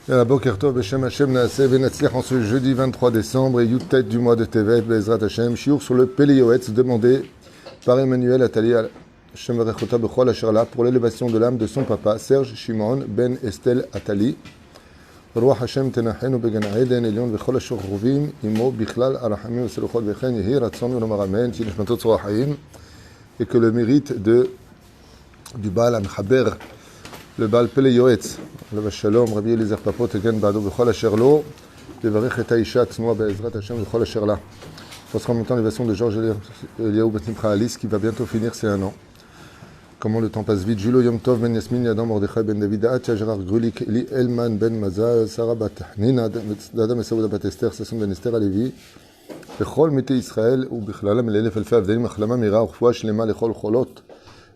Yalla, Boker Tov, Beshem Hashem Naaseh Venatzliach en ce jeudi 23 décembre et Yud-Tet du mois de Tevet, Bezrat Hashem, Shiur sur le Pele Yoetz, demandé par Emmanuel Attali Hashem Varechota Bechol Asherla pour l'élévation de l'âme de son papa, Serge Shimon Ben Estelle Attali. Ruach Hashem Tenachenu Began Eden Elion Bechol Asher Ruvim, Imo Bichlal Arachamim Veseluchot Vechen Yehi Ratzon Venomar Amen, Tinishmatot Tzorah Hayim, et que le mérite du Baal Amchaber, le Baal Pele Yoetz, le Shalom, Rabbi Eliezer Papot, Egen Bado, Bechol Asherlo, Devarech et Aisha, Tznoa Be'ezrat Hashem, Bechol Asherla. On sera en même temps l'évasion de Georges Eliaou Batnimcha Alice, qui va bientôt finir ses 1 an. Comment le temps passe vite. Julo Yom Tov Ben Yasmin, Yadam Mordechai Ben David, Atcha Gérard Grulik, Eli Elman Ben Maza, Sarah Bat Nina, Dada Mesaouda Bat Esther, Sasson Ben Esther Alevi, Bechol Mete Israël, ou Bechlalam Elef Elfa Avdelim, Achlama Mira, Urfoua Shlema, Lechol Cholot,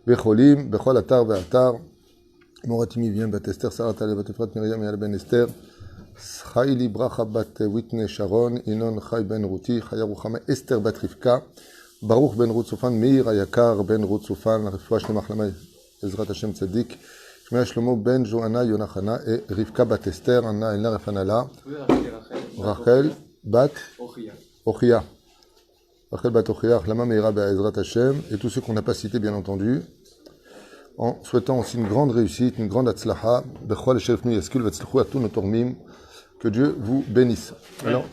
Becholim, Bechol Atar Ve'atar, Moratimi vient Bat Esther, Sarah Talé Bat Efrat, Miriam Yal Ben Esther, Chayli Bracha Bat Whitney Sharon, Inon Chay Ben Ruti, Chaya Ruchama Esther Bat Rivka, Baruch Ben Ruth Soufan, Meir Ayakar Ben Ruth Soufan, Refoua Shlema Achlama Ezrat Hashem Tzadik, Shmea Shlomo Ben Johanna Yonachana et Rivka Bat Esther, Anna Elna Refanala, Rachel Bat Ochia, Rachel Bat Ochia, Achlama Meira Ezrat Hashem, et tous ceux qu'on n'a pas cités bien entendu, en souhaitant aussi une grande réussite, une grande atzlaha, Bechol Sherifnu Yaskul Vatzlchu Atun Otormim, que Dieu vous bénisse. Alors,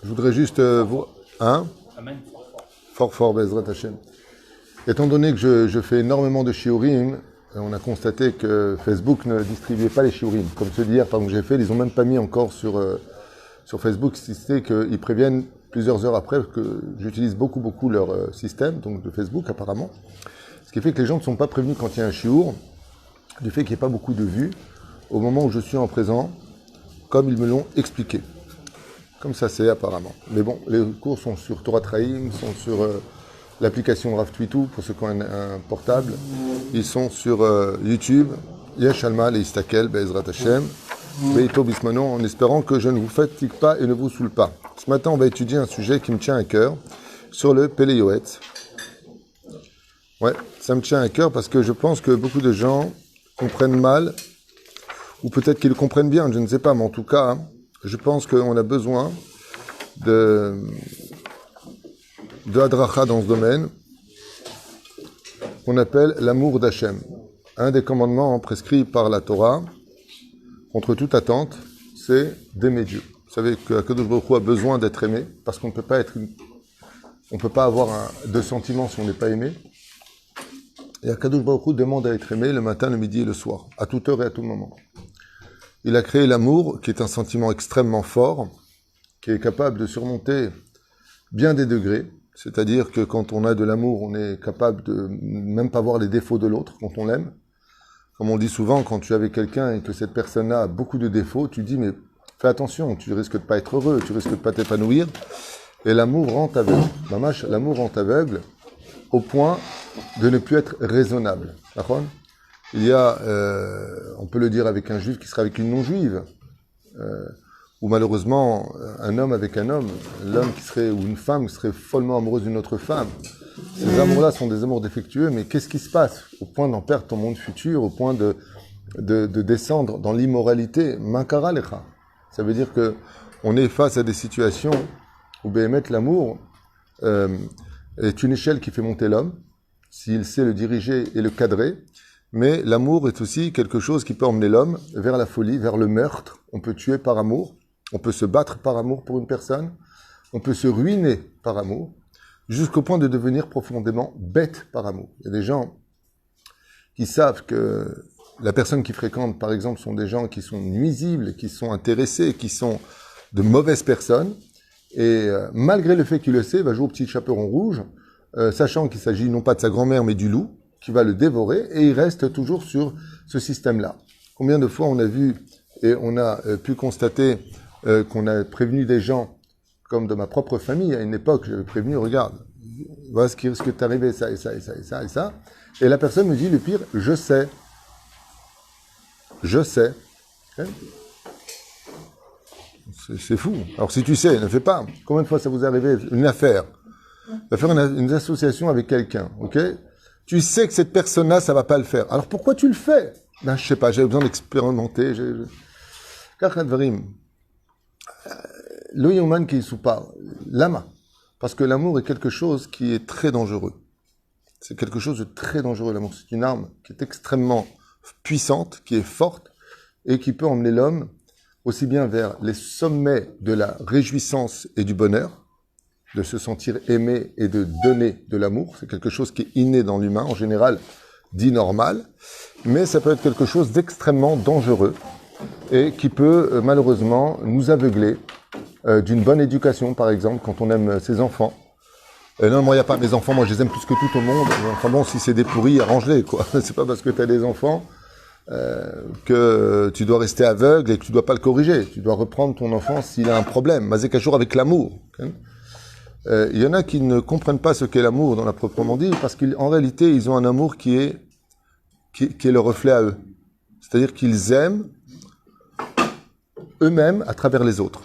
je voudrais juste vous... Hein? Amen. Fort, Bezrat Hashem. Étant donné que je fais énormément de shiurim, on a constaté que Facebook ne distribuait pas les shiurim. Comme ceux d'hier, par exemple, que j'ai fait, ils n'ont même pas mis encore sur Facebook, si c'est qu'ils préviennent plusieurs heures après que j'utilise beaucoup leur système, donc de Facebook apparemment. Ce qui fait que les gens ne sont pas prévenus quand il y a un shiur, du fait qu'il n'y ait pas beaucoup de vues, au moment où je suis en présent, comme ils me l'ont expliqué. Comme ça c'est apparemment. Mais bon, les cours sont sur Torah Traim, sont sur l'application Rav Twitou, pour ceux qui ont un portable. Ils sont sur YouTube, Yesh Alma, les Istakel, Be'ezrat Hashem, Beito Bismano, en espérant que je ne vous fatigue pas et ne vous saoule pas. Ce matin, on va étudier un sujet qui me tient à cœur, sur le Pele Yoetz. Ouais, ça me tient à cœur parce que je pense que beaucoup de gens comprennent mal, ou peut-être qu'ils le comprennent bien, je ne sais pas, mais en tout cas, je pense qu'on a besoin de hadracha dans ce domaine, qu'on appelle l'amour d'Hachem. Un des commandements prescrits par la Torah, contre toute attente, c'est d'aimer Dieu. Vous savez qu'Akadosh Baruch Hu a besoin d'être aimé, parce qu'on ne peut pas avoir de sentiments si on n'est pas aimé. Et Akadosh Baruch Hu demande à être aimé le matin, le midi et le soir, à toute heure et à tout moment. Il a créé l'amour, qui est un sentiment extrêmement fort, qui est capable de surmonter bien des degrés. C'est-à-dire que quand on a de l'amour, on est capable de même pas voir les défauts de l'autre quand on l'aime. Comme on dit souvent, quand tu es avec quelqu'un et que cette personne-là a beaucoup de défauts, tu dis, mais fais attention, tu risques de pas être heureux, tu risques de pas t'épanouir. Et l'amour rend aveugle. Mamash, l'amour rend aveugle au point de ne plus être raisonnable. D'accord ? Il y a, on peut le dire avec un juif qui serait avec une non-juive, ou malheureusement un homme avec un homme, l'homme qui serait, ou une femme qui serait follement amoureuse d'une autre femme. Ces amours-là sont des amours défectueux, mais qu'est-ce qui se passe au point d'en perdre ton monde futur, au point de descendre dans l'immoralité? Mankara lecha. Ça veut dire que on est face à des situations où Béhémet, l'amour, est une échelle qui fait monter l'homme, s'il sait le diriger et le cadrer. Mais l'amour est aussi quelque chose qui peut emmener l'homme vers la folie, vers le meurtre. On peut tuer par amour, on peut se battre par amour pour une personne, on peut se ruiner par amour, jusqu'au point de devenir profondément bête par amour. Il y a des gens qui savent que la personne qu'ils fréquentent, par exemple, sont des gens qui sont nuisibles, qui sont intéressés, qui sont de mauvaises personnes, et malgré le fait qu'il le sait, il va jouer au petit chaperon rouge, sachant qu'il s'agit non pas de sa grand-mère, mais du loup, qui va le dévorer, et il reste toujours sur ce système-là. Combien de fois on a vu, et on a pu constater qu'on a prévenu des gens, comme de ma propre famille, à une époque, j'avais prévenu, regarde, voilà ce qui risque de t'arriver, ça, et ça, et ça, et ça, et ça. Et la personne me dit, le pire, je sais. Je sais. Okay. C'est fou. Alors si tu sais, ne fais pas. Combien de fois ça vous est arrivé une affaire? Va faire une association avec quelqu'un, ok? Tu sais que cette personne-là, ça va pas le faire. Alors pourquoi tu le fais? Ben, je sais pas, j'avais besoin d'expérimenter. Le Yoman qui sous pas, l'ama. Parce que l'amour est quelque chose qui est très dangereux. C'est quelque chose de très dangereux, l'amour. C'est une arme qui est extrêmement puissante, qui est forte, et qui peut emmener l'homme aussi bien vers les sommets de la réjouissance et du bonheur, de se sentir aimé et de donner de l'amour. C'est quelque chose qui est inné dans l'humain, en général dit normal, mais ça peut être quelque chose d'extrêmement dangereux et qui peut malheureusement nous aveugler d'une bonne éducation, par exemple, quand on aime ses enfants. Non, moi, il n'y a pas mes enfants, moi, je les aime plus que tout au monde. Enfin bon, si c'est des pourris, arrange-les, quoi. C'est pas parce que tu as des enfants que tu dois rester aveugle et que tu dois pas le corriger. Tu dois reprendre ton enfant s'il a un problème. Mazekajour avec l'amour. Il y en a qui ne comprennent pas ce qu'est l'amour dans la proprement dit, parce qu'en réalité, ils ont un amour qui est le reflet à eux. C'est-à-dire qu'ils aiment eux-mêmes à travers les autres.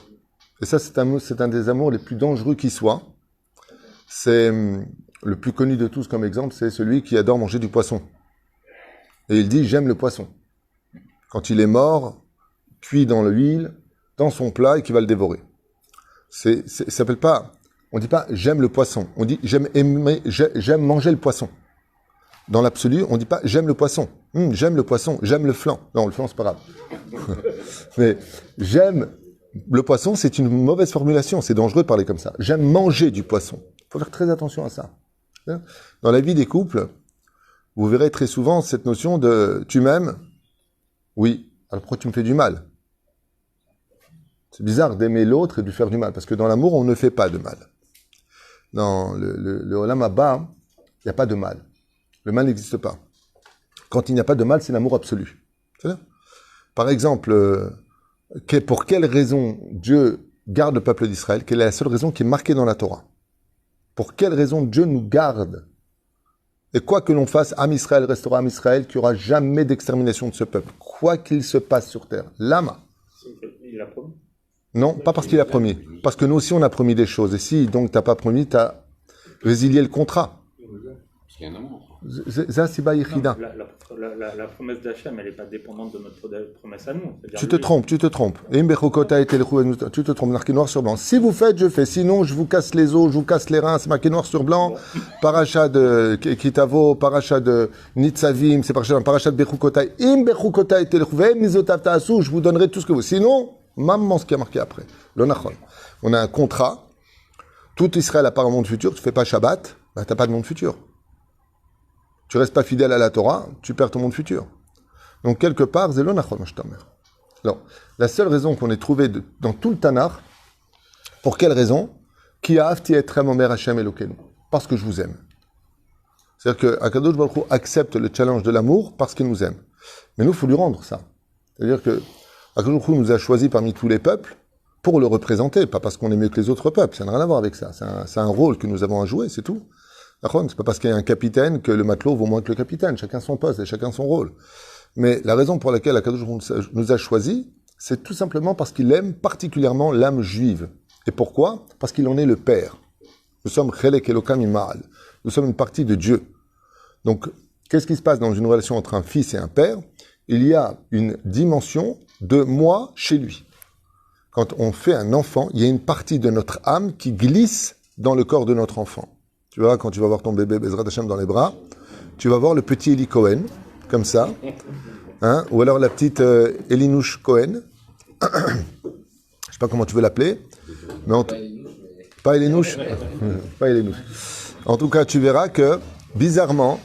Et ça, c'est un des amours les plus dangereux qui soit. C'est le plus connu de tous comme exemple, c'est celui qui adore manger du poisson. Et il dit, j'aime le poisson. Quand il est mort, cuit dans l'huile, dans son plat et qu'il va le dévorer. Ça s'appelle pas, on dit pas, j'aime le poisson. On dit, j'aime manger le poisson. Dans l'absolu, on dit pas, j'aime le poisson. J'aime le poisson, j'aime le flan. Non, le flan, c'est pas grave. Mais j'aime le poisson, c'est une mauvaise formulation. C'est dangereux de parler comme ça. J'aime manger du poisson. Il faut faire très attention à ça. Dans la vie des couples, vous verrez très souvent cette notion de « tu m'aimes ?» Oui. Alors pourquoi tu me fais du mal? C'est bizarre d'aimer l'autre et de lui faire du mal. Parce que dans l'amour, on ne fait pas de mal. Dans le Olam Haba, il n'y a pas de mal. Le mal n'existe pas. Quand il n'y a pas de mal, c'est l'amour absolu. C'est-à-dire, par exemple, pour quelle raison Dieu garde le peuple d'Israël? Quelle est la seule raison qui est marquée dans la Torah? Pour quelle raison Dieu nous garde? Et quoi que l'on fasse, Am Israël restera Am Israël, qu'il n'y aura jamais d'extermination de ce peuple. Quoi qu'il se passe sur terre. Lama. Il a promis. Non, pas parce qu'il a promis. Parce que nous aussi, on a promis des choses. Et si donc tu n'as pas promis, tu as résilié le contrat. Parce qu'il y a un amour. Ça, c'est pas Yichida. La promesse d'Hachem, elle n'est pas dépendante de notre promesse à nous. Tu te trompes. Tu te trompes. Marqué noir sur blanc. Si vous faites, je fais. Sinon, je vous casse les os, je vous casse les reins. C'est marqué noir sur blanc. Bon. Paracha de Kitavo, paracha de Nitzavim, c'est paracha de Bechukotai. Bechukotai telchouve, mizotav ta'asu, je vous donnerai tout ce que vous. Sinon, maman, ce qui a marqué après. L'onachon. On a un contrat. Tout Israël a pas un monde futur. Tu fais pas Shabbat, bah, t'as pas de monde futur. Tu restes pas fidèle à la Torah, tu perds ton monde futur. Donc, quelque part, c'est l'onachon, alors, la seule raison qu'on ait trouvée dans tout le Tanakh, pour quelle raison? Ki ahavti etrem omer Hashem Elokeinu. Parce que je vous aime. C'est-à-dire que Akadosh Baruch Hu accepte le challenge de l'amour parce qu'il nous aime. Mais nous, il faut lui rendre ça. C'est-à-dire que Akadosh Baruch Hu nous a choisis parmi tous les peuples pour le représenter, pas parce qu'on est mieux que les autres peuples. Ça n'a rien à voir avec ça. C'est un rôle que nous avons à jouer, c'est tout. C'est pas parce qu'il y a un capitaine que le matelot vaut moins que le capitaine. Chacun son poste et chacun son rôle. Mais la raison pour laquelle Akadosh nous a choisis, c'est tout simplement parce qu'il aime particulièrement l'âme juive. Et pourquoi? Parce qu'il en est le père. Nous sommes Chelek Elokam Ima'al. Nous sommes une partie de Dieu. Donc, qu'est-ce qui se passe dans une relation entre un fils et un père? Il y a une dimension de moi chez lui. Quand on fait un enfant, il y a une partie de notre âme qui glisse dans le corps de notre enfant. Tu verras, quand tu vas voir ton bébé Bezrat Hashem dans les bras, tu vas voir le petit Eli Cohen, comme ça, hein, ou alors la petite Elinouche Cohen. Je sais pas comment tu veux l'appeler, mais pas Elinouche, pas Elinouche. En tout cas, tu verras que bizarrement,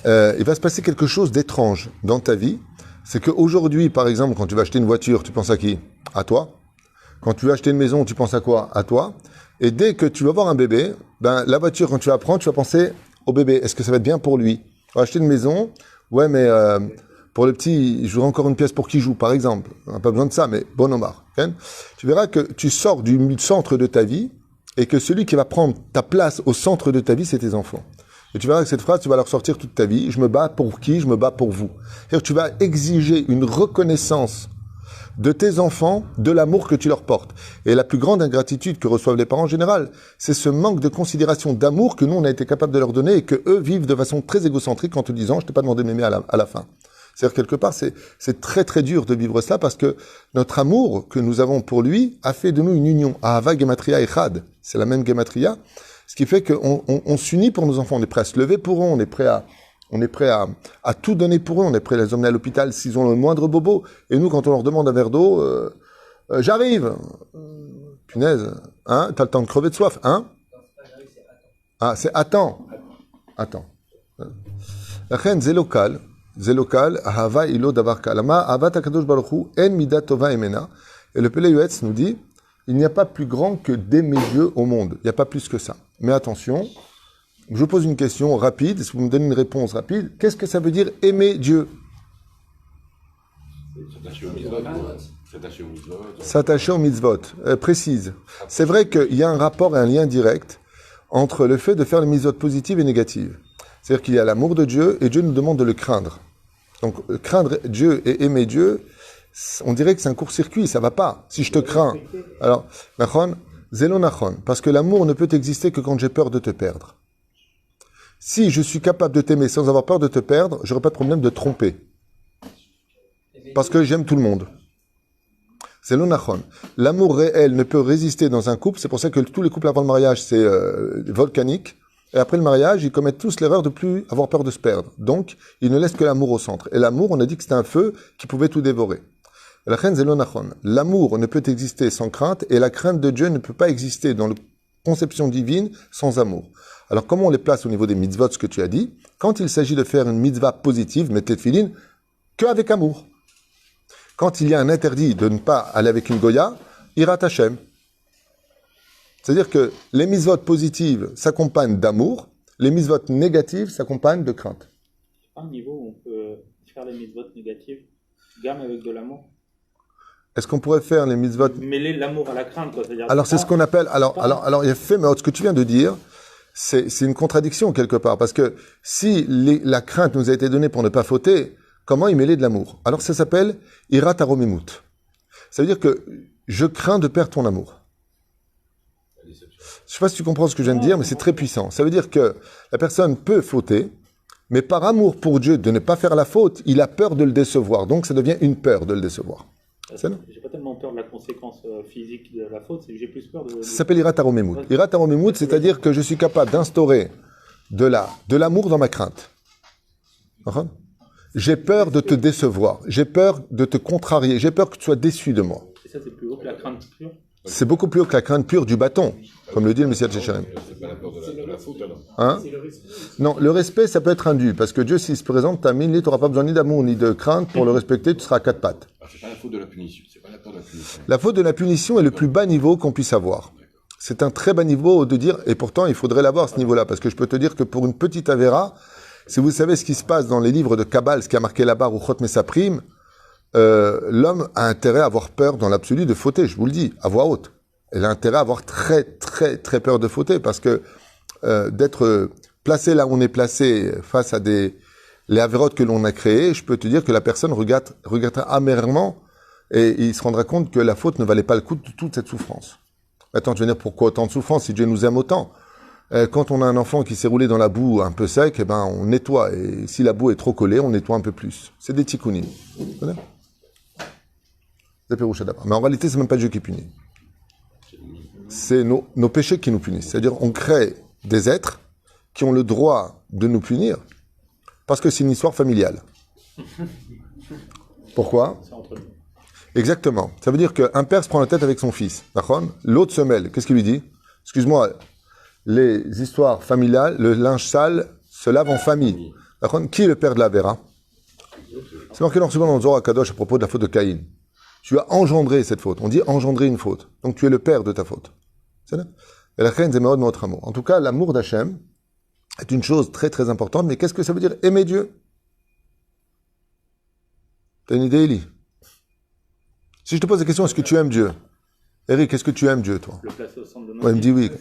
il va se passer quelque chose d'étrange dans ta vie. C'est qu'aujourd'hui, par exemple, quand tu vas acheter une voiture, tu penses à qui? À toi. Quand tu vas acheter une maison, tu penses à quoi? À toi. Et dès que tu vas avoir un bébé, ben, la voiture, quand tu vas prendre, tu vas penser au bébé. Est-ce que ça va être bien pour lui? Tu vas acheter une maison. Ouais, mais pour le petit, je voudrais encore une pièce pour qu'il joue, par exemple. On n'a pas besoin de ça, mais bon Omar. Okay? Tu verras que tu sors du centre de ta vie et que celui qui va prendre ta place au centre de ta vie, c'est tes enfants. Et tu verras que cette phrase, tu vas leur sortir toute ta vie. Je me bats pour qui? Je me bats pour vous. C'est-à-dire que tu vas exiger une reconnaissance de tes enfants de l'amour que tu leur portes. Et la plus grande ingratitude que reçoivent les parents en général, c'est ce manque de considération, d'amour que nous, on a été capable de leur donner et que eux vivent de façon très égocentrique en te disant « je t'ai pas demandé de m'aimer à la fin ». C'est-à-dire, quelque part, c'est très très dur de vivre ça parce que notre amour que nous avons pour lui a fait de nous une union. Ahava Gematria Echad, c'est la même Gematria, ce qui fait qu'on s'unit pour nos enfants, on est prêt à se lever pour eux, on est prêt à tout donner pour eux, on est prêt à les emmener à l'hôpital s'ils ont le moindre bobo. Et nous, quand on leur demande un verre d'eau, j'arrive. Punaise, hein, t'as le temps de crever de soif, hein? Ah, c'est attends. La reine, c'est local, ahava ilo davar kalama, avat akadosh baruch hu, en midat tova emena. Et le Pélé Yuetz nous dit, il n'y a pas plus grand que d'aimer Dieu au monde. Il n'y a pas plus que ça. Mais attention, je vous pose une question rapide, si vous me donnez une réponse rapide, qu'est-ce que ça veut dire aimer Dieu? S'attacher aux mitzvot. Précise. C'est vrai qu'il y a un rapport et un lien direct entre le fait de faire les mitzvot positives et négatives. C'est-à-dire qu'il y a l'amour de Dieu et Dieu nous demande de le craindre. Donc, craindre Dieu et aimer Dieu, on dirait que c'est un court-circuit, ça va pas. Si je te crains. Alors, nachon, zélo nachon, parce que l'amour ne peut exister que quand j'ai peur de te perdre. Si je suis capable de t'aimer sans avoir peur de te perdre, j'aurai pas de problème de tromper. Parce que j'aime tout le monde. C'est l'onachon. L'amour réel ne peut résister dans un couple, c'est pour ça que tous les couples avant le mariage, c'est volcanique. Et après le mariage, ils commettent tous l'erreur de plus avoir peur de se perdre. Donc, ils ne laissent que l'amour au centre. Et l'amour, on a dit que c'était un feu qui pouvait tout dévorer. La reine Zelonachon. L'amour ne peut exister sans crainte et la crainte de Dieu ne peut pas exister dans la conception divine sans amour. Alors, comment on les place au niveau des mitzvot, ce que tu as dit? Quand il s'agit de faire une mitzvah positive, mettez tefillin, qu'avec amour. Quand il y a un interdit de ne pas aller avec une goya, irat Hashem. C'est-à-dire que les mitzvot positives s'accompagnent d'amour, les mitzvot négatives s'accompagnent de crainte. Il y a un niveau où on peut faire les mitzvot négatives, gamme avec de l'amour. Est-ce qu'on pourrait faire les mitzvot... Mêler l'amour à la crainte, quoi. Alors, c'est ce qu'on appelle... Alors, il y a fait, mais ce que tu viens de dire, c'est une contradiction quelque part. Parce que si la crainte nous a été donnée pour ne pas fauter, comment y mêler de l'amour? Alors, ça s'appelle irat aromimut. Ça veut dire que je crains de perdre ton amour. Je ne sais pas si tu comprends ce que je viens de dire, mais c'est très puissant. Ça veut dire que la personne peut fauter, mais par amour pour Dieu de ne pas faire la faute, il a peur de le décevoir. Donc, ça devient une peur de le décevoir. J'ai pas tellement peur de la conséquence physique de la faute, c'est que j'ai plus peur de... Ça s'appelle irat aromimut. Irat aromimut, c'est-à-dire que je suis capable d'instaurer de l'amour dans ma crainte. J'ai peur de te décevoir. J'ai peur de te contrarier. J'ai peur que tu sois déçu de moi. Et ça, c'est plus haut que la crainte pure? C'est beaucoup plus haut que la crainte pure du bâton, comme le dit le Messiah de Shechem. C'est pas la peur de la faute, alors. Hein? Non, le respect, ça peut être indu, parce que Dieu, s'il se présente, ta mine, tu n'auras pas besoin ni d'amour ni de crainte pour le respecter, tu seras à quatre pattes. Alors, c'est pas la faute de la punition, c'est pas la peur de la punition. La faute de la punition est le plus bas niveau qu'on puisse avoir. C'est un très bas niveau de dire, et pourtant, il faudrait l'avoir ce niveau-là, parce que je peux te dire que pour une petite Avera, si vous savez ce qui se passe dans les livres de Kabbale, ce qui a marqué là-bas, Ruchot Mesaprim, l'homme a intérêt à avoir peur dans l'absolu de fauter, je vous le dis, à voix haute. Il a intérêt à avoir très, très, très peur de fauter, parce que d'être placé là où on est placé face à les avérotes que l'on a créées, je peux te dire que la personne regrettera amèrement et il se rendra compte que la faute ne valait pas le coup de toute cette souffrance. Attends, tu vas dire pourquoi autant de souffrance si Dieu nous aime autant? Quand on a un enfant qui s'est roulé dans la boue un peu sec, eh ben, on nettoie. Et si la boue est trop collée, on nettoie un peu plus. C'est des tikkunim. Mais en réalité, c'est même pas Dieu qui punit. C'est nos péchés qui nous punissent. C'est-à-dire, on crée des êtres qui ont le droit de nous punir parce que c'est une histoire familiale. Pourquoi? C'est entre nous. Exactement. Ça veut dire qu'un père se prend la tête avec son fils. L'autre se mêle. Qu'est-ce qu'il lui dit? Excuse-moi, les histoires familiales, le linge sale se lave en famille. Qui est le père de la Vera? C'est marqué dans le Zohar Kadosh à propos de la faute de Caïn. Tu as engendré cette faute. On dit engendrer une faute. Donc tu es le père de ta faute. C'est là. Et la reine, c'est notre amour. En tout cas, l'amour d'Hachem est une chose très très importante. Mais qu'est-ce que ça veut dire aimer Dieu? T'as une idée, Eli? Si je te pose la question, est-ce que tu aimes Dieu? Eric, est-ce que tu aimes Dieu, toi? Le placer au centre de notre Ouais, il me dit oui.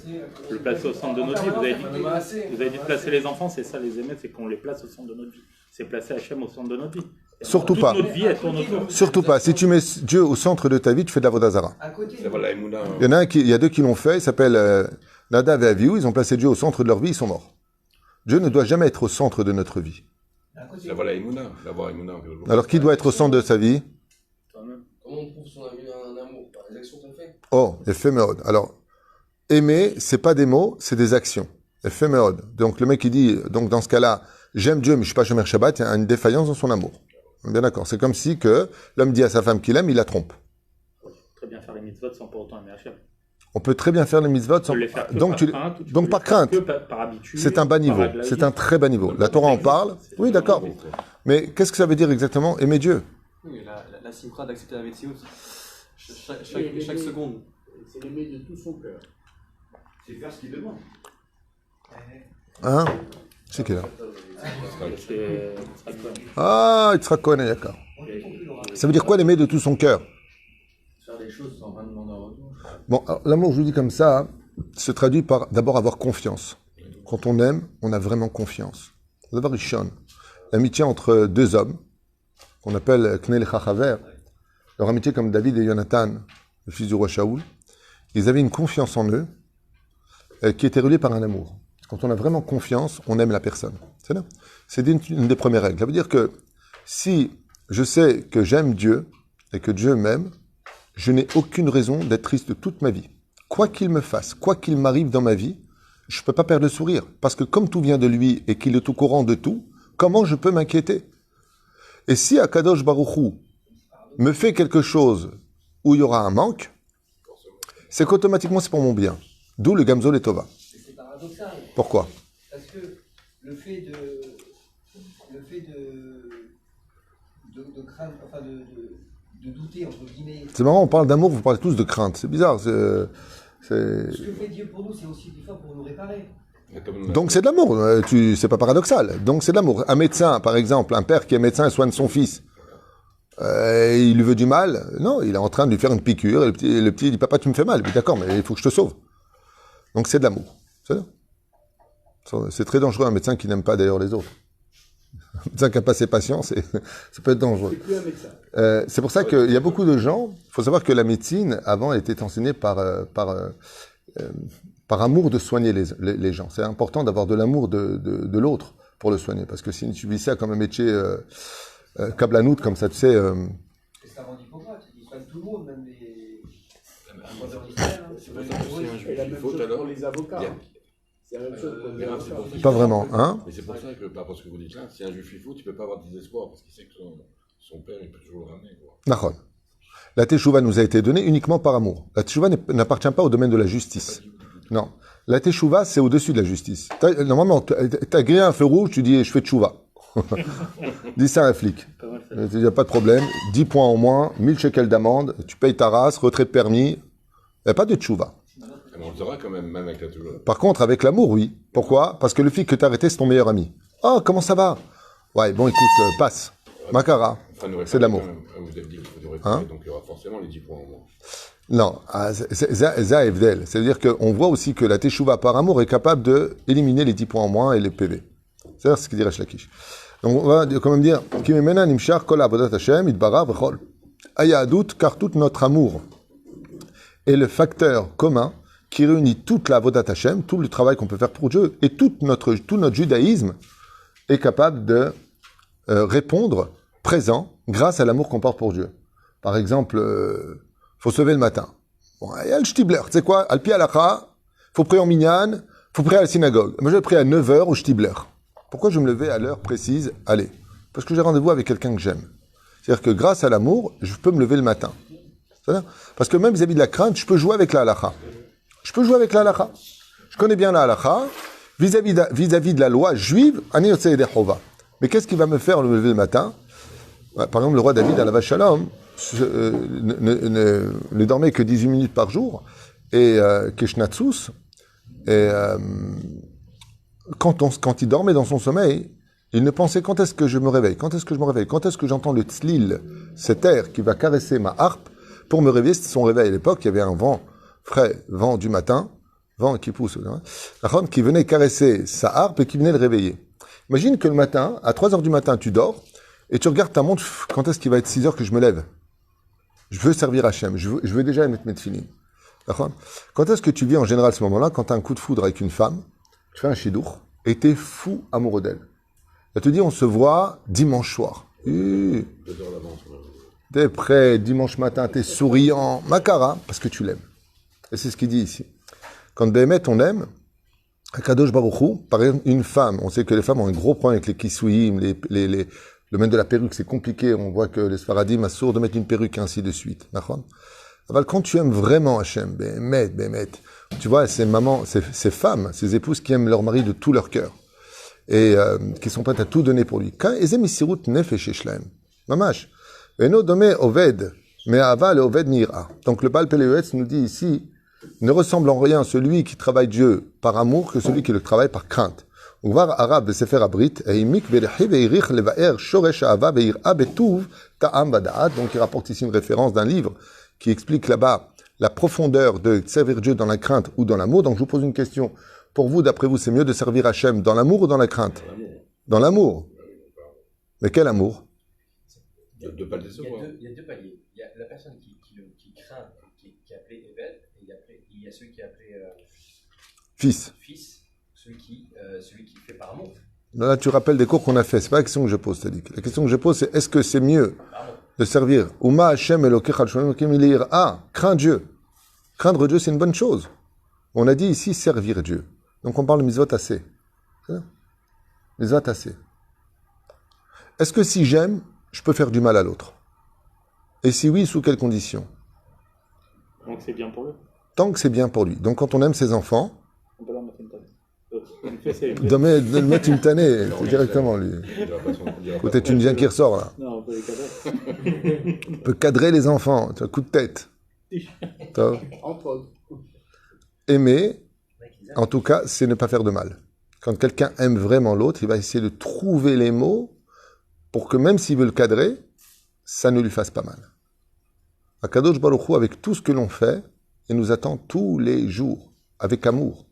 Le placer au centre de notre vie. Vous avez dit de placer les enfants, c'est ça les aimer, c'est qu'on les place au centre de notre vie. C'est placer Hachem au centre de notre vie. Surtout Toute pas. notre vie, elle tourne autour. Surtout pas. Si tu mets Dieu au centre de ta vie, tu fais de la vodazara. À côté, C'est voilà, Emouna. Il y a deux qui l'ont fait, ils s'appellent Nadav et Avihu, ils ont placé Dieu au centre de leur vie, ils sont morts. Dieu ne doit jamais être au centre de notre vie. à côté. C'est voilà, Emouna. L'avoir Emouna. Alors qui doit être au centre de sa vie? Toi-même. Comment on prouve son amour? Par les actions qu'on fait. Oh, éphémérode. Alors, aimer, c'est pas des mots, c'est des actions. Éphémérode. Donc le mec qui dit, donc dans ce cas-là, j'aime Dieu, mais je suis pas Shomer Shabbat, il y a une défaillance dans son amour. On est bien d'accord. C'est comme si que l'homme dit à sa femme qu'il aime, il la trompe. Très bien faire les mitzvot sans pour autant aimer Hachem. On peut très bien faire les mitzvot Tu sans... peux les faire que Donc, par tu... crainte, ou tu donc peux par les faire crainte. que par habitude. C'est un bas niveau. par aglaïsme. C'est un très bas niveau. La Torah en parle. Oui, d'accord. Mais qu'est-ce que ça veut dire exactement aimer Dieu? Oui, la simcha d'accepter la médecine, chaque aimer- seconde. C'est l'aimer de tout son cœur. C'est faire ce qu'il demande. Hein? C'est quelle heure? C'est ça quoi. Ah, il sera connu, d'accord. Ça veut dire quoi l'aimer de tout son cœur? Faire des choses sans rien demander en retour. Bon, alors, l'amour, je vous dis comme ça, se traduit par d'abord avoir confiance. Quand on aime, on a vraiment confiance. D'abord, Rishon, l'amitié entre deux hommes, qu'on appelle Knel Chachaver, leur amitié comme David et Jonathan, le fils du roi Shaoul, ils avaient une confiance en eux qui était reliée par un amour. Quand on a vraiment confiance, on aime la personne. C'est là. C'est une des premières règles. Ça veut dire que si je sais que j'aime Dieu et que Dieu m'aime, je n'ai aucune raison d'être triste toute ma vie. Quoi qu'il me fasse, quoi qu'il m'arrive dans ma vie, je ne peux pas perdre le sourire. Parce que comme tout vient de lui et qu'il est au courant de tout, comment je peux m'inquiéter? Et si Akadosh Baruch Hu me fait quelque chose où il y aura un manque, c'est qu'automatiquement c'est pour mon bien. D'où le Gamzol et Tova. C'est paradoxal. Pourquoi? Parce que le fait de craindre, enfin de douter, entre guillemets, C'est marrant, on parle d'amour, vous parlez tous de crainte. C'est bizarre. c'est- ce que fait Dieu pour nous, c'est aussi des fois pour nous réparer. Donc c'est de l'amour, c'est pas paradoxal. Donc c'est de l'amour. Un médecin, par exemple, un père qui est médecin et soigne son fils, il lui veut du mal. Non, il est en train de lui faire une piqûre. Et le petit dit, papa, tu me fais mal. Oui, d'accord, mais il faut que je te sauve. Donc c'est de l'amour. C'est très dangereux un médecin qui n'aime pas d'ailleurs les autres. Un médecin qui n'a pas ses patients, ça peut être dangereux. C'est plus un médecin. C'est pour ça qu'il y a beaucoup de gens. Il faut savoir que la médecine avant était enseignée par amour de soigner les gens. C'est important d'avoir de l'amour de l'autre pour le soigner, parce que si tu vis ça comme un métier kablanout, comme ça, tu sais. C'est ce qu'avant d'Hippocrate, il soigne tout le monde, même les croiseurs d'Israël. Et la même chose alors. pour les avocats. Bien. C'est la même chose pour les Bien, avocats. c'est pour ça. Pas vraiment, hein? Mais c'est pour ça que, par rapport à ce que vous dites là, si un juif il faut, tu peux pas avoir de désespoir parce qu'il sait que son père, il peut toujours le ramener. Quoi. Nachon. La teshuva nous a été donnée uniquement par amour. La teshuva n'appartient pas au domaine de la justice. Non. La teshuva, c'est au-dessus de la justice. Normalement, t'as grillé un feu rouge, tu dis, je fais teshuva. Dis ça à un flic. Il n'y a pas de problème. 10 points en moins, 1000 shekels d'amende, tu payes ta race, retrait de permis. Il n'y a pas de teshuva. Mais on le saura quand même avec la toujours. Par contre, avec l'amour, oui. Pourquoi? Parce que le flic que t'as arrêté, c'est ton meilleur ami. Oh, comment ça va? Ouais, bon, écoute, passe. Makara. C'est de l'amour. Vous avez dit qu'il faut réparer, donc il y aura forcément les 10 points en moins. Non, ça Evdel. C'est-à-dire qu'on voit aussi que la teshuva par amour est capable d'éliminer les 10 points en moins et les PV. C'est ce qu'il dit Resh Lakish. Donc on va quand même dire Kimemena nimshar kol avodat Hashem itbara v'chol hayadut, car tout notre amour est le facteur commun qui réunit toute la avodat Hashem, tout le travail qu'on peut faire pour Dieu, et tout notre judaïsme est capable de répondre présent grâce à l'amour qu'on porte pour Dieu. Par exemple, faut se lever le matin. Bon, il y a le shtibler, tu sais quoi, al pi alacha, faut prier en minyan, faut prier à la synagogue. Moi, je vais prier à 9h au shtibler. Pourquoi je me levais à l'heure précise? Allez, parce que j'ai rendez-vous avec quelqu'un que j'aime. C'est-à-dire que grâce à l'amour, je peux me lever le matin. C'est-à-dire, parce que même vis-à-vis de la crainte, je peux jouer avec la halacha. Je peux jouer avec la halacha. Je connais bien la halacha. Vis-à-vis de la loi juive, ani yotzei yedei chova. Mais qu'est-ce qui va me faire me lever le matin? Par exemple, le roi David, à la Shalom, ne dormait que 18 minutes par jour, et Keshnatsus, et quand il dormait dans son sommeil, il ne pensait quand est-ce que je me réveille, quand est-ce que je me réveille, quand est-ce que j'entends le tzlil, cet air qui va caresser ma harpe, pour me réveiller. C'était son réveil. À l'époque, il y avait un vent frais, vent du matin, vent qui pousse, qui venait caresser sa harpe et qui venait le réveiller. Imagine que le matin, à 3 heures du matin, tu dors, et tu regardes ta montre, quand est-ce qu'il va être 6 heures que je me lève? Je veux servir Hachem, je veux déjà mettre mes tefilines. D'accord? Quand est-ce que tu vis en général ce moment-là, quand tu as un coup de foudre avec une femme, tu fais un chidour, et tu es fou amoureux d'elle. Elle te dit, on se voit dimanche soir. 2 heures d'avance. T'es prêt, dimanche matin, t'es souriant, makara, parce que tu l'aimes. Et c'est ce qu'il dit ici. Quand Béhémet, on aime, Kadosh Baruch Hu, par exemple, une femme, on sait que les femmes ont un gros problème avec les kissouyim, le domaine de la perruque, c'est compliqué, on voit que les Sfaradim assurent de mettre une perruque, et ainsi de suite. Alors, quand tu aimes vraiment Hachem, Béhémet, tu vois, ces mamans, ces femmes, ces épouses qui aiment leur mari de tout leur cœur, et qui sont prêtes à tout donner pour lui. Quand Ezem Isirut Nefesh Shlaem, mamash, Eno Dome Oved, mais Ava le Oved Mira. Donc le Baal Peleuetz nous dit ici, ne ressemble en rien celui qui travaille Dieu par amour que celui qui le travaille par crainte. Uvar Arab Sefer Abrit, Eimik Verechi Veirich Levaer Shoresh Ava Veira Betuv Ta'am Vadaat. Donc il rapporte ici une référence d'un livre qui explique là-bas la profondeur de servir Dieu dans la crainte ou dans l'amour. Donc je vous pose une question. Pour vous, d'après vous, c'est mieux de servir Hachem dans l'amour ou dans la crainte? Dans l'amour. Mais quel amour? De ne pas le décevoir. Il y a deux paliers. Il y a la personne qui craint, qui est appelée Eved, et il y a celui qui est appelé Fils. celui qui fait par amour. Là, tu rappelles des cours qu'on a fait. C'est pas la question que je pose, Tadic. La question que je pose, c'est est-ce que c'est mieux de servir Uma Hachem Elokecha Sholem Ilir? Crains Dieu. Craindre Dieu, c'est une bonne chose. On a dit ici servir Dieu. Donc on parle de mitzvot assez. Mitzvot assez. Est-ce que si j'aime, je peux faire du mal à l'autre? Et si oui, sous quelles conditions? Donc c'est bien pour lui. Tant que c'est bien pour lui. Donc quand on aime ses enfants, On peut leur mettre une tannée. Une fessée. de le mettre une tannée directement, lui. Peut-être une vient qui ressort, là. Non, on peut les cadrer. On peut cadrer les enfants. Tu vois, coup de tête. Toi. Entre autres. Aimer, en tout cas, c'est ne pas faire de mal. Quand quelqu'un aime vraiment l'autre, il va essayer de trouver les mots pour que même s'il veut le cadrer, ça ne lui fasse pas mal. Akadosh Baruch Hu, avec tout ce que l'on fait, il nous attend tous les jours, avec amour.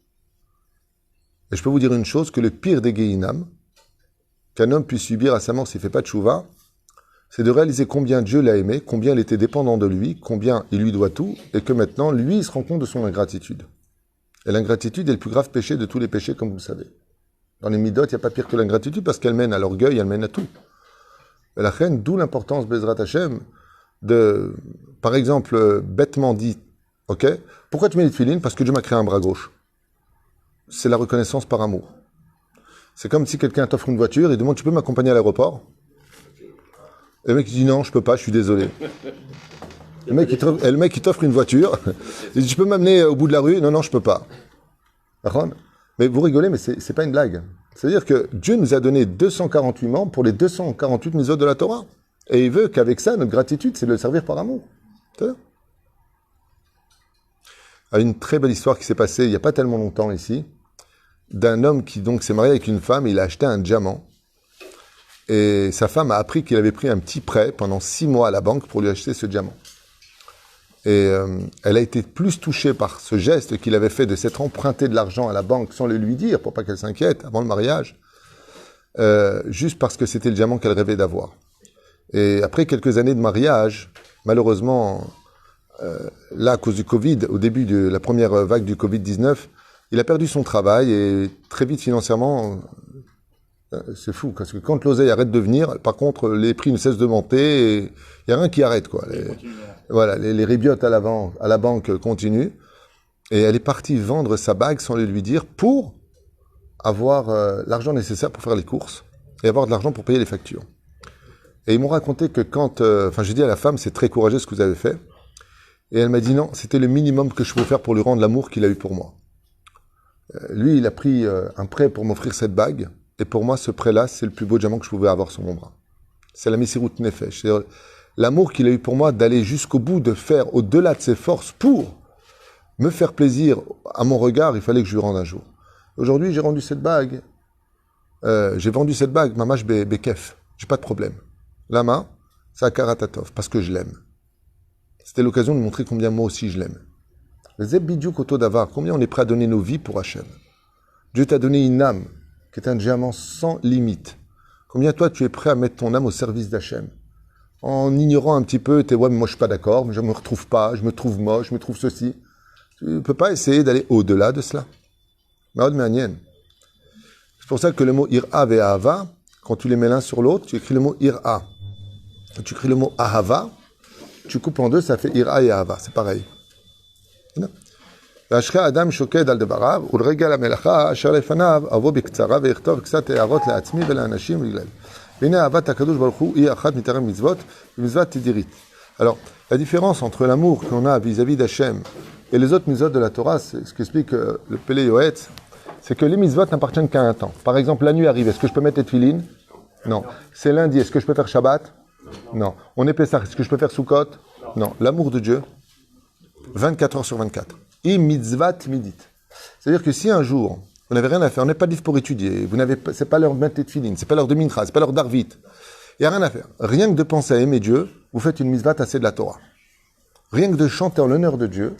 Et je peux vous dire une chose, que le pire des Gehinam, qu'un homme puisse subir à sa mort s'il ne fait pas de chouva, c'est de réaliser combien Dieu l'a aimé, combien il était dépendant de lui, combien il lui doit tout, et que maintenant, lui, il se rend compte de son ingratitude. Et l'ingratitude est le plus grave péché de tous les péchés, comme vous le savez. Dans les midot, il n'y a pas pire que l'ingratitude, parce qu'elle mène à l'orgueil, elle mène à tout. Et la reine, d'où l'importance, Bezrat Hashem, de, par exemple, bêtement dit, ok, pourquoi tu mets les tefilines? Parce que Dieu m'a créé un bras gauche. C'est la reconnaissance par amour. C'est comme si quelqu'un t'offre une voiture et demande, tu peux m'accompagner à l'aéroport? Et le mec il dit non, je peux pas, je suis désolé. Le mec il t'offre une voiture, il dit, tu peux m'amener au bout de la rue? Non, non, je peux pas. Mais vous rigolez, mais c'est pas une blague. C'est-à-dire que Dieu nous a donné 248 membres pour les 248 mitzvot de la Torah. Et il veut qu'avec ça, notre gratitude, c'est de le servir par amour. Une très belle histoire qui s'est passée il n'y a pas tellement longtemps ici, d'un homme qui donc s'est marié avec une femme, il a acheté un diamant. Et sa femme a appris qu'il avait pris un petit prêt pendant 6 mois à la banque pour lui acheter ce diamant. Et elle a été plus touchée par ce geste qu'il avait fait de s'être emprunté de l'argent à la banque sans le lui dire, pour pas qu'elle s'inquiète, avant le mariage, juste parce que c'était le diamant qu'elle rêvait d'avoir. Et après quelques années de mariage, malheureusement, là, à cause du Covid, au début de la première vague du Covid-19, il a perdu son travail et très vite financièrement, c'est fou, parce que quand l'oseille arrête de venir, par contre, les prix ne cessent de monter et il n'y a rien qui arrête, quoi. Les rébiotes à la banque continuent. Et elle est partie vendre sa bague sans le lui dire pour avoir l'argent nécessaire pour faire les courses et avoir de l'argent pour payer les factures. Et ils m'ont raconté que quand... j'ai dit à la femme, c'est très courageux ce que vous avez fait. Et elle m'a dit non, c'était le minimum que je pouvais faire pour lui rendre l'amour qu'il a eu pour moi. Lui, il a pris un prêt pour m'offrir cette bague. Et pour moi, ce prêt-là, c'est le plus beau diamant que je pouvais avoir sur mon bras. C'est la Messirut Nefesh. C'est l'amour qu'il a eu pour moi d'aller jusqu'au bout, de faire au-delà de ses forces pour me faire plaisir à mon regard, il fallait que je lui rende un jour. Aujourd'hui, j'ai rendu cette bague. J'ai vendu cette bague, Mamash Bekef. J'ai pas de problème. Lama, c'est à Karatatov, parce que je l'aime. C'était l'occasion de montrer combien moi aussi je l'aime. Zebidiouk Koto Davar, combien on est prêt à donner nos vies pour Hachem. Dieu t'a donné une âme qui est un diamant sans limite. Combien toi tu es prêt à mettre ton âme au service d'Hachem? En ignorant un petit peu, ouais, mais moi je suis pas d'accord, je me retrouve pas, je me trouve moche, je me trouve ceci. Tu ne peux pas essayer d'aller au-delà de cela. C'est pour ça que le mot ira et ahava, quand tu les mets l'un sur l'autre, tu écris le mot ira. Quand tu écris le mot ahava, tu coupes en deux, ça fait ira et ahava. C'est pareil. והשכה אדם שוקד על דבריו, ולרגע למלאכה אשר לפניו, אבוא בקצרה ויכתוב קצת הערות לעצמי ולאנשים ולגלל. והנה אהבת הקדוש ברוך הוא היא אחת מתרי מצוות, ומצוות תדירית. Alors, la différence entre l'amour qu'on a vis-à-vis d'Hachem et les autres mitzvot de la Torah, c'est ce qu'explique le Pélé Yoetz, c'est que les mitzvot n'appartiennent qu'à un temps. Par exemple, la nuit arrive, est-ce que je peux mettre les tefilines? Non. C'est lundi, est-ce que je peux faire Shabbat? Non. On est Pessah, est-ce que je peux faire Sukkot? Non. L'amour de Dieu, 24 heures sur 24. I mitzvat midit. C'est-à-dire que si un jour, vous n'avez rien à faire, on n'est pas de livre pour étudier, c'est pas l'heure de mettre les tefilines, c'est pas l'heure de mincha, c'est pas l'heure d'arvit, il n'y a rien à faire. Rien que de penser à aimer Dieu, vous faites une mitzvah tassée de la Torah. Rien que de chanter en l'honneur de Dieu,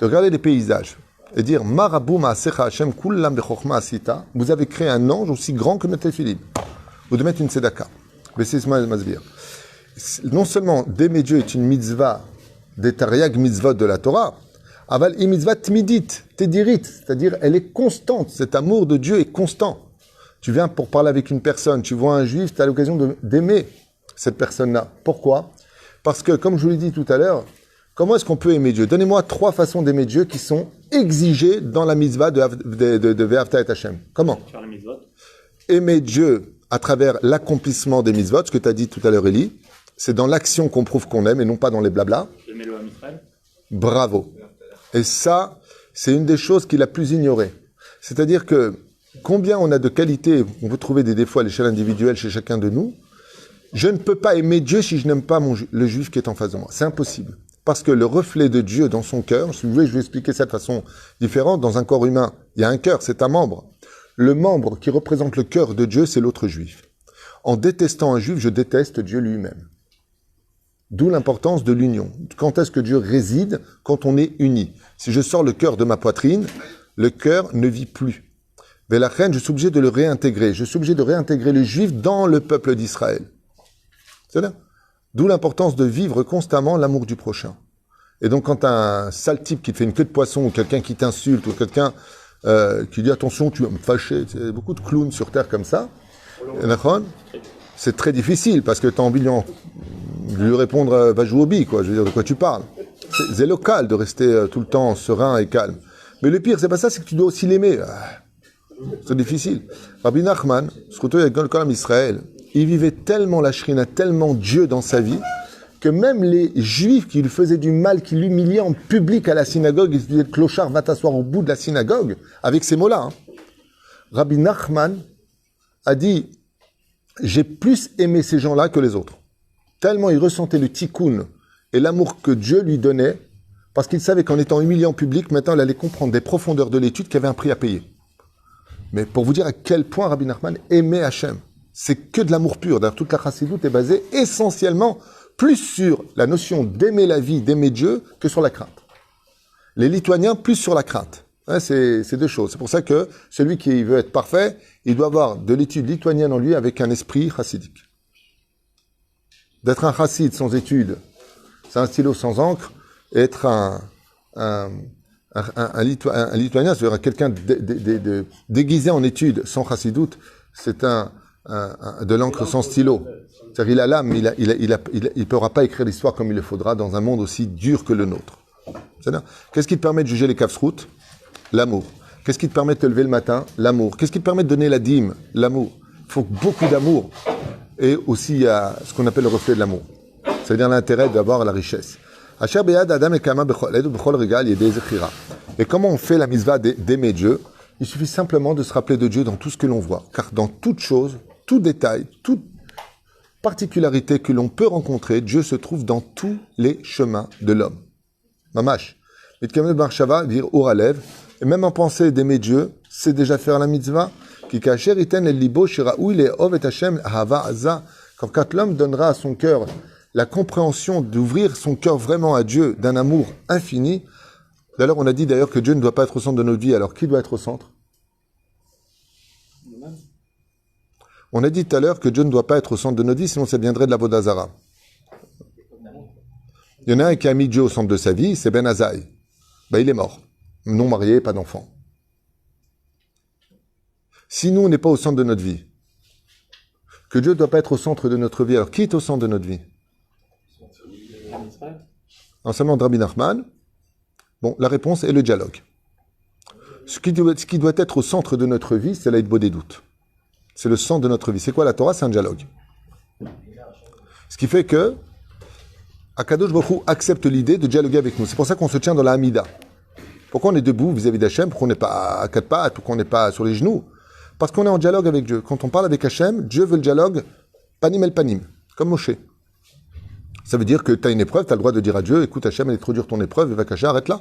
de regarder les paysages et dire Marabou ma'asecha Hashem kullam bechokma asita, vous avez créé un ange aussi grand que notre tefilin. Ou de mettre une tzedaka. Non seulement d'aimer Dieu est une mitzvah, des tariag mitzvot de la Torah, aval i mitzvah tmidit, tedirit, c'est-à-dire elle est constante, cet amour de Dieu est constant. Tu viens pour parler avec une personne, tu vois un juif, tu as l'occasion d'aimer cette personne-là. Pourquoi? Parce que, comme je vous l'ai dit tout à l'heure, comment est-ce qu'on peut aimer Dieu? Donnez-moi 3 façons d'aimer Dieu qui sont exigées dans la mitzvah de Ve'avta et Hashem. Comment? Faire les mitzvot. Aimer Dieu à travers l'accomplissement des mitzvot, ce que tu as dit tout à l'heure, Élie, c'est dans l'action qu'on prouve qu'on aime et non pas dans les blablas. Aimer le Ham Israël. Bravo. Et ça, c'est une des choses qu'il a plus ignorées. C'est-à-dire que combien on a de qualités, on peut trouver des défauts à l'échelle individuelle chez chacun de nous. Je ne peux pas aimer Dieu si je n'aime pas le juif qui est en face de moi. C'est impossible. Parce que le reflet de Dieu dans son cœur, si vous voulez, je vais expliquer ça de façon différente. Dans un corps humain, il y a un cœur, c'est un membre. Le membre qui représente le cœur de Dieu, c'est l'autre juif. En détestant un juif, je déteste Dieu lui-même. D'où l'importance de l'union. Quand est-ce que Dieu réside? Quand on est unis. Si je sors le cœur de ma poitrine, le cœur ne vit plus. Mais la reine, je suis obligé de le réintégrer. Je suis obligé de réintégrer les juifs dans le peuple d'Israël. C'est là. D'où l'importance de vivre constamment l'amour du prochain. Et donc, quand un sale type qui te fait une queue de poisson, ou quelqu'un qui t'insulte, ou quelqu'un qui dit attention, tu vas me fâcher, il y a beaucoup de clowns sur terre comme ça, c'est très difficile parce que tu as envie de lui répondre va jouer au billes, quoi. Je veux dire, de quoi tu parles? C'est local de rester tout le temps serein et calme. Mais le pire, c'est pas ça, c'est que tu dois aussi l'aimer. C'est difficile. Rabbi Nachman, surtout avec Golkolam Israël, il vivait tellement la shrina, tellement Dieu dans sa vie, que même les juifs qui lui faisaient du mal, qui l'humiliaient en public à la synagogue, ils se disaient clochard, va t'asseoir au bout de la synagogue, avec ces mots-là. Hein. Rabbi Nachman a dit j'ai plus aimé ces gens-là que les autres. Tellement il ressentait le tikkun et l'amour que Dieu lui donnait, parce qu'il savait qu'en étant humilié en public, maintenant il allait comprendre des profondeurs de l'étude qui avaient un prix à payer. Mais pour vous dire à quel point Rabbi Nachman aimait Hachem, c'est que de l'amour pur. D'ailleurs, toute la chassidoute est basée essentiellement plus sur la notion d'aimer la vie, d'aimer Dieu, que sur la crainte. Les Lituaniens, plus sur la crainte. Hein, c'est 2 choses. C'est pour ça que celui qui veut être parfait, il doit avoir de l'étude lituanienne en lui avec un esprit chassidique. D'être un chassid sans étude, c'est un stylo sans encre, et être un Lituanien, c'est-à-dire quelqu'un déguisé en études sans chassidoute, c'est de l'encre sans stylo. C'est-à-dire il a l'âme, il ne pourra pas écrire l'histoire comme il le faudra dans un monde aussi dur que le nôtre. Qu'est-ce qui te permet de juger les kafsrout? L'amour. Qu'est-ce qui te permet de te lever le matin? L'amour. Qu'est-ce qui te permet de donner la dîme? L'amour. Il faut beaucoup d'amour. Et aussi, il y a ce qu'on appelle le reflet de l'amour. C'est-à-dire l'intérêt d'avoir la richesse. Et comment on fait la mitzvah d'aimer Dieu? Il suffit simplement de se rappeler de Dieu dans tout ce que l'on voit. Car dans toute chose, tout détail, toute particularité que l'on peut rencontrer, Dieu se trouve dans tous les chemins de l'homme. Mamash. Dire Oralev. Et même en pensée d'aimer Dieu, c'est déjà faire la mitzvah. Quand l'homme donnera à son cœur la compréhension d'ouvrir son cœur vraiment à Dieu d'un amour infini. D'ailleurs, on a dit d'ailleurs que Dieu ne doit pas être au centre de notre vie. Alors, qui doit être au centre? On a dit tout à l'heure que Dieu ne doit pas être au centre de notre vie, sinon ça deviendrait de la Vodazara. Il y en a un qui a mis Dieu au centre de sa vie, c'est Ben Azaï. Ben, il est mort. Non marié, pas d'enfant. Si nous, on n'est pas au centre de notre vie, que Dieu ne doit pas être au centre de notre vie, alors qui est au centre de notre vie? Enseignement de Rabbi Nachman. Bon, la réponse est le dialogue. Ce qui doit être au centre de notre vie, c'est l'Aïdbo des doutes. C'est le centre de notre vie. C'est quoi la Torah? C'est un dialogue. Ce qui fait que Akadosh Baruch Hu accepte l'idée de dialoguer avec nous. C'est pour ça qu'on se tient dans la Hamida. Pourquoi on est debout vis-à-vis d'Hachem? Pourquoi on n'est pas à quatre pattes? Pourquoi on n'est pas sur les genoux? Parce qu'on est en dialogue avec Dieu. Quand on parle avec Hachem, Dieu veut le dialogue panim el panim, comme Moshe. Ça veut dire que tu as une épreuve, tu as le droit de dire à Dieu, écoute Hachem, elle est trop dure ton épreuve, va cacher, arrête là.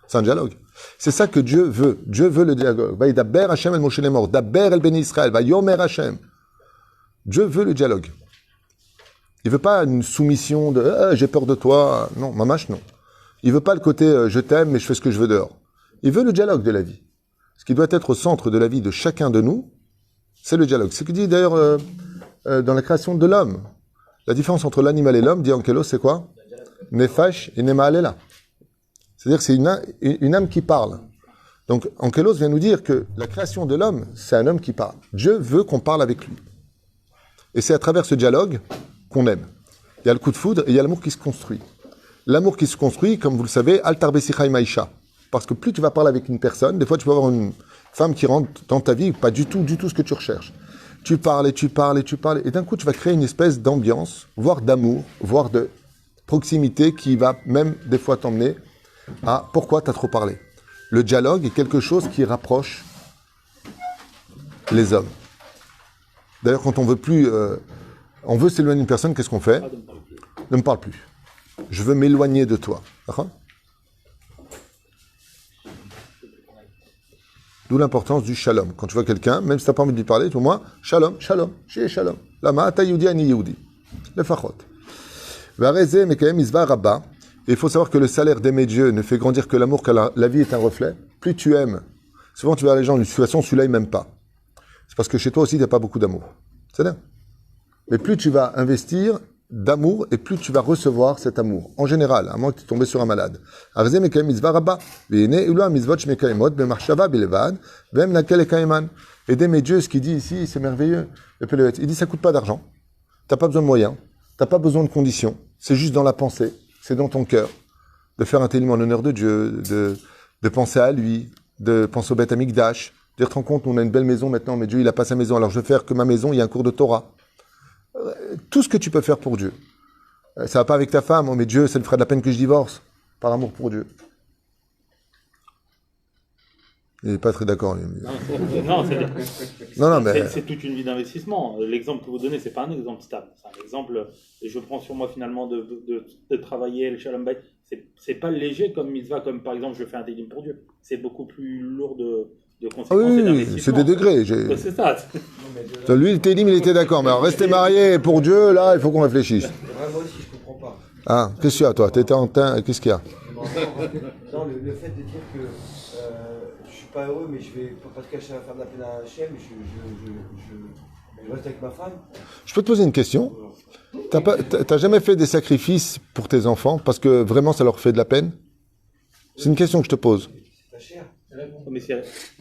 C'est un dialogue. C'est ça que Dieu veut. Dieu veut le dialogue. Va daber Hachem el Moshe les morts, daber el ben Israël, va yomer Hachem. Dieu veut le dialogue. Il veut pas une soumission de j'ai peur de toi. Non, mamache, non. Il veut pas le côté je t'aime mais je fais ce que je veux dehors. Il veut le dialogue de la vie. Ce qui doit être au centre de la vie de chacun de nous, c'est le dialogue. C'est ce que dit d'ailleurs dans la création de l'homme. La différence entre l'animal et l'homme, dit Ankelos, c'est quoi? Nefash et Nemaalela. C'est-à-dire que c'est une âme qui parle. Donc Ankelos vient nous dire que la création de l'homme, c'est un homme qui parle. Dieu veut qu'on parle avec lui. Et c'est à travers ce dialogue qu'on aime. Il y a le coup de foudre et il y a l'amour qui se construit. L'amour qui se construit, comme vous le savez, Altar Besicha Maïcha. Parce que plus tu vas parler avec une personne, des fois tu peux avoir une femme qui rentre dans ta vie, pas du tout ce que tu recherches. Tu parles et tu parles et tu parles, et d'un coup tu vas créer une espèce d'ambiance, voire d'amour, voire de proximité qui va même des fois t'emmener à pourquoi tu as trop parlé. Le dialogue est quelque chose qui rapproche les hommes. D'ailleurs, quand on veut plus, on veut s'éloigner d'une personne, qu'est-ce qu'on fait? Ne me parle plus. Je veux m'éloigner de toi. D'accord? D'où l'importance du shalom. Quand tu vois quelqu'un, même si tu n'as pas envie de lui parler, au moins, shalom, shalom, chez shalom. Lama, ata yehudi ani yehudi. Le fachot. Vareze, mais quand même, isva rabba. Et il faut savoir que le salaire d'aimer Dieu ne fait grandir que l'amour, car la vie est un reflet. Plus tu aimes, souvent tu vas les gens d'une situation, celui-là, il m'aime pas. C'est parce que chez toi aussi, il n'y a pas beaucoup d'amour. C'est bien. Mais plus tu vas investir d'amour, et plus tu vas recevoir cet amour. En général, à moins que tu tombes sur un malade. Et d'aimer Dieu, ce qu'il dit ici, c'est merveilleux. Il dit, ça coûte pas d'argent. T'as pas besoin de moyens. T'as pas besoin de conditions. C'est juste dans la pensée. C'est dans ton cœur. De faire un témoin en l'honneur de Dieu, de penser à lui, de penser au Beth Amikdash, de te rendre compte, on a une belle maison maintenant, mais Dieu, il a pas sa maison. Alors je vais faire que ma maison, il y a un cours de Torah. Tout ce que tu peux faire pour Dieu. Ça va pas avec ta femme, oh, mais Dieu, ça lui ferait de la peine que je divorce, par amour pour Dieu. Il n'est pas très d'accord, lui. C'est toute une vie d'investissement. L'exemple que vous donnez, c'est pas un exemple stable. C'est un exemple, et je prends sur moi finalement de travailler le Shalom Bayit. C'est pas léger comme mitzvah, comme par exemple je fais un télim pour Dieu. C'est beaucoup plus lourd de conséquences et d'investissement. C'est des degrés. C'est ça. Lui, le télim, il était d'accord. Mais alors, rester marié pour Dieu, là, il faut qu'on réfléchisse. Moi aussi, je comprends pas. Ah, qu'est-ce qu'il y a, toi? T'étais en teint, qu'est-ce qu'il y a? Non, le fait de dire que je suis pas heureux, mais je vais pas te cacher à faire de la peine à Hachem, je reste avec ma femme. Je peux te poser une question? T'as jamais fait des sacrifices pour tes enfants parce que vraiment ça leur fait de la peine? C'est une question que je te pose. C'est pas cher.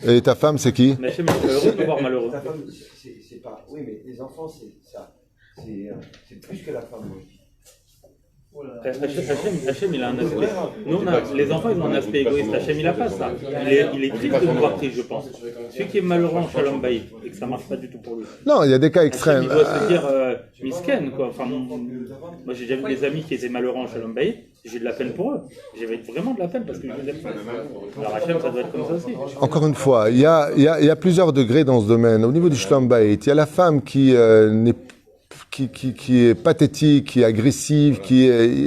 Et ta femme, c'est qui? Mais Hachem est heureux de voir malheureux. Ta femme, c'est pas. Oui, mais les enfants, c'est ça. C'est plus que la femme. Oui. Hachem, il a un aspect. Nous, les enfants, ils ont un aspect égoïste. Hachem, il n'a pas ça. Il est triste de nous voir triste, je pense. Celui qui est malheureux en Shalom Bayit et que ça ne marche pas du tout pour lui. Non, il y a des cas extrêmes. Hachem, il doit se dire misken, quoi. Enfin, moi, j'ai déjà vu des amis qui étaient malheureux en Shalom Bayit. J'ai de la peine pour eux. J'avais vraiment de la peine parce que je les aime pas. Alors Hachem, ça doit être comme ça aussi. Encore une fois, il y a plusieurs degrés dans ce domaine. Au niveau du Shalom Bayit, il y a la femme qui est pathétique, qui est agressive,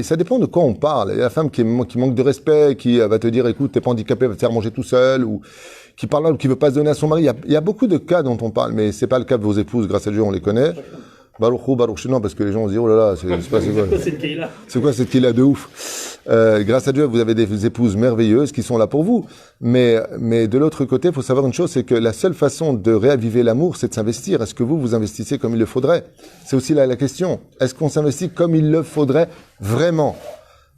ça dépend de quoi on parle. Il y a la femme qui manque de respect, qui va te dire, écoute, t'es pas handicapé, va te faire manger tout seul, ou qui parle ou qui veut pas se donner à son mari. Il y a beaucoup de cas dont on parle, mais c'est pas le cas de vos épouses, grâce à Dieu, on les connaît. Baruch Hu, Baruch Hu, non, parce que les gens se disent, oh là là, c'est pas c'est quoi. C'est une Keïla. C'est quoi cette qu'il a de ouf? Grâce à Dieu, vous avez des épouses merveilleuses qui sont là pour vous. Mais de l'autre côté, il faut savoir une chose, c'est que la seule façon de réaviver l'amour, c'est de s'investir. Est-ce que vous investissez comme il le faudrait? C'est aussi là la question. Est-ce qu'on s'investit comme il le faudrait vraiment?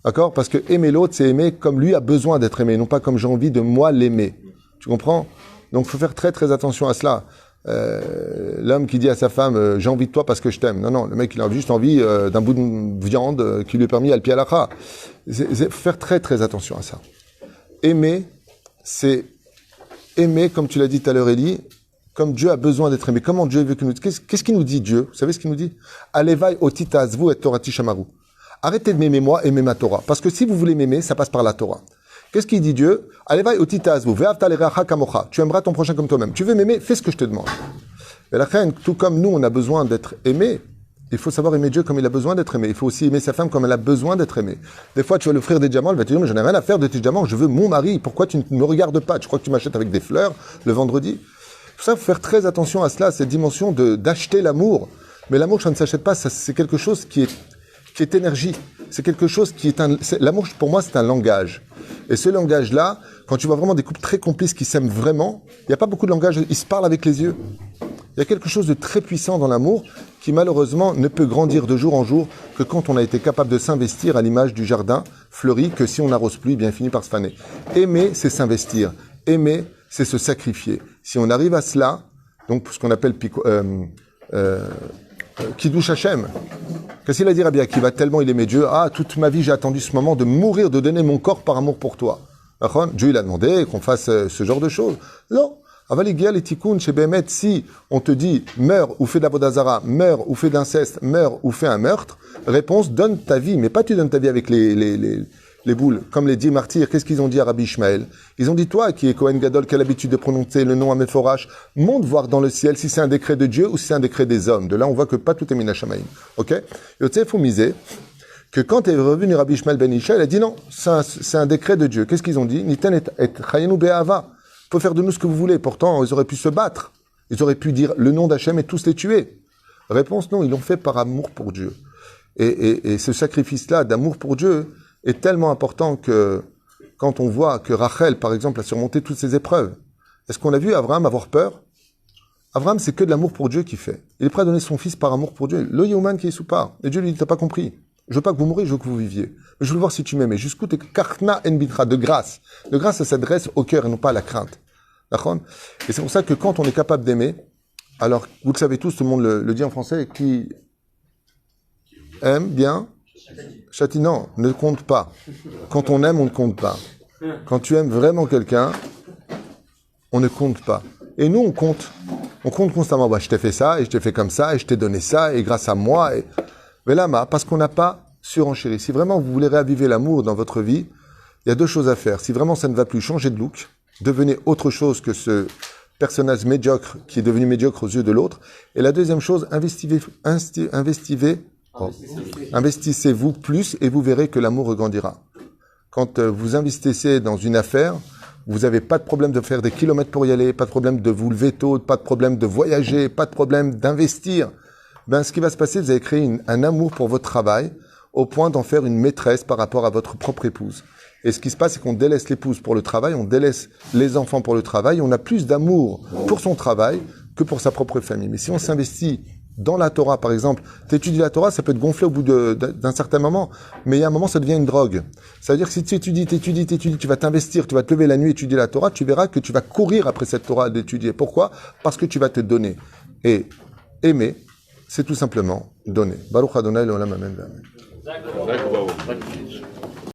D'accord? Parce que aimer l'autre, c'est aimer comme lui a besoin d'être aimé, non pas comme j'ai envie de moi l'aimer. Tu comprends? Donc, il faut faire très très attention à cela. L'homme qui dit à sa femme j'ai envie de toi parce que je t'aime. Non, le mec il a juste envie d'un bout de viande qui lui est permis à le pied à l'akha. Faut faire très très attention à ça. Aimer, c'est aimer, comme tu l'as dit tout à l'heure, Elie, comme Dieu a besoin d'être aimé. Comment Dieu veut que nous... Qu'est-ce qu'il nous dit, Dieu? Vous savez ce qu'il nous dit? Alevai otita azvu et torati shamaru. Arrêtez de m'aimer moi, aimez ma Torah. Parce que si vous voulez m'aimer, ça passe par la Torah. Qu'est-ce qu'il dit Dieu? Alevai otita azvu ve'avta l'ereacha kamocha. Tu aimeras ton prochain comme toi-même. Tu veux m'aimer, fais ce que je te demande. Et la reine, tout comme nous, on a besoin d'être aimé, il faut savoir aimer Dieu comme il a besoin d'être aimé. Il faut aussi aimer sa femme comme elle a besoin d'être aimée. Des fois, tu vas lui offrir des diamants, elle va te dire, mais j'en ai rien à faire de tes diamants, je veux mon mari. Pourquoi tu ne me regardes pas? Tu crois que tu m'achètes avec des fleurs le vendredi? Tout ça, il faut faire très attention à cela, cette dimension d'acheter l'amour. Mais l'amour, ça ne s'achète pas, c'est quelque chose qui est énergie. C'est quelque chose qui est l'amour, pour moi, c'est un langage. Et ce langage-là, quand tu vois vraiment des couples très complices qui s'aiment vraiment, il n'y a pas beaucoup de langage, ils se parlent avec les yeux. Il y a quelque chose de très puissant dans l'amour qui malheureusement ne peut grandir de jour en jour que quand on a été capable de s'investir à l'image du jardin fleuri que si on n'arrose plus, bien finit par se faner. Aimer, c'est s'investir. Aimer, c'est se sacrifier. Si on arrive à cela, donc ce qu'on appelle Kiddush Hashem. Qu'est-ce qu'il a dit Rabbi Akiva? Tellement il aimait Dieu. Ah, toute ma vie j'ai attendu ce moment de mourir, de donner mon corps par amour pour toi. Dieu il a demandé qu'on fasse ce genre de choses. Non. Avaligial et tikkun chez Bémet, si on te dit meurs ou fais d'abodazara, meurs ou fais d'inceste, meurs ou fais un meurtre, réponse donne ta vie, mais pas tu donnes ta vie avec les boules. Comme les 10 martyrs, qu'est-ce qu'ils ont dit à Rabbi Ishmael? Ils ont dit toi qui es Kohen Gadol, qui a l'habitude de prononcer le nom à Mephorash, monte voir dans le ciel si c'est un décret de Dieu ou si c'est un décret des hommes. De là on voit que pas tout est minashamaïm. Ok? Yotse Foumisé, que quand est revenu Rabbi Ishmael ben Isha, il a dit non, c'est un décret de Dieu. Qu'est-ce qu'ils ont dit? Niten et chayenu be'ava. Il faut faire de nous ce que vous voulez. Pourtant, ils auraient pu se battre. Ils auraient pu dire le nom d'Hachem et tous les tuer. Réponse, non, ils l'ont fait par amour pour Dieu. Et ce sacrifice-là d'amour pour Dieu est tellement important que quand on voit que Rachel, par exemple, a surmonté toutes ces épreuves, est-ce qu'on a vu Abraham avoir peur? Abraham, c'est que de l'amour pour Dieu qu'il fait. Il est prêt à donner son fils par amour pour Dieu. Le Yehuman qui est sous part. Et Dieu lui dit, t'as pas compris. Je veux pas que vous mouriez, je veux que vous viviez. Mais je veux voir si tu m'aimais. Jusqu'où t'es karna en bitra, de grâce. De grâce, ça s'adresse au cœur et non pas à la crainte. D'accord? Et c'est pour ça que quand on est capable d'aimer, alors, vous le savez tous, tout le monde le dit en français, qui aime bien, châtie, non, ne compte pas. Quand on aime, on ne compte pas. Quand tu aimes vraiment quelqu'un, on ne compte pas. Et nous, on compte. On compte constamment. Bah, je t'ai fait ça, et je t'ai fait comme ça, et je t'ai donné ça, et grâce à moi, et... Mais là, parce qu'on n'a pas surenchéri. Si vraiment vous voulez réaviver l'amour dans votre vie, il y a deux choses à faire. Si vraiment ça ne va plus, changez de look, devenez autre chose que ce personnage médiocre qui est devenu médiocre aux yeux de l'autre. Et la deuxième chose, investissez-vous plus et vous verrez que l'amour regrandira. Quand vous investissez dans une affaire, vous n'avez pas de problème de faire des kilomètres pour y aller, pas de problème de vous lever tôt, pas de problème de voyager, pas de problème d'investir. Ben, ce qui va se passer, vous allez créer un amour pour votre travail au point d'en faire une maîtresse par rapport à votre propre épouse. Et ce qui se passe, c'est qu'on délaisse l'épouse pour le travail, on délaisse les enfants pour le travail, on a plus d'amour pour son travail que pour sa propre famille. Mais si on s'investit dans la Torah, par exemple, t'étudies la Torah, ça peut te gonfler au bout d'un certain moment, mais il y a un moment, ça devient une drogue. Ça veut dire que si tu étudies, tu vas t'investir, tu vas te lever la nuit, étudier la Torah, tu verras que tu vas courir après cette Torah d'étudier. Pourquoi? Parce que tu vas te donner. Et aimer, c'est tout simplement donner. Baruch Adonai Leolam Amen. D'accord.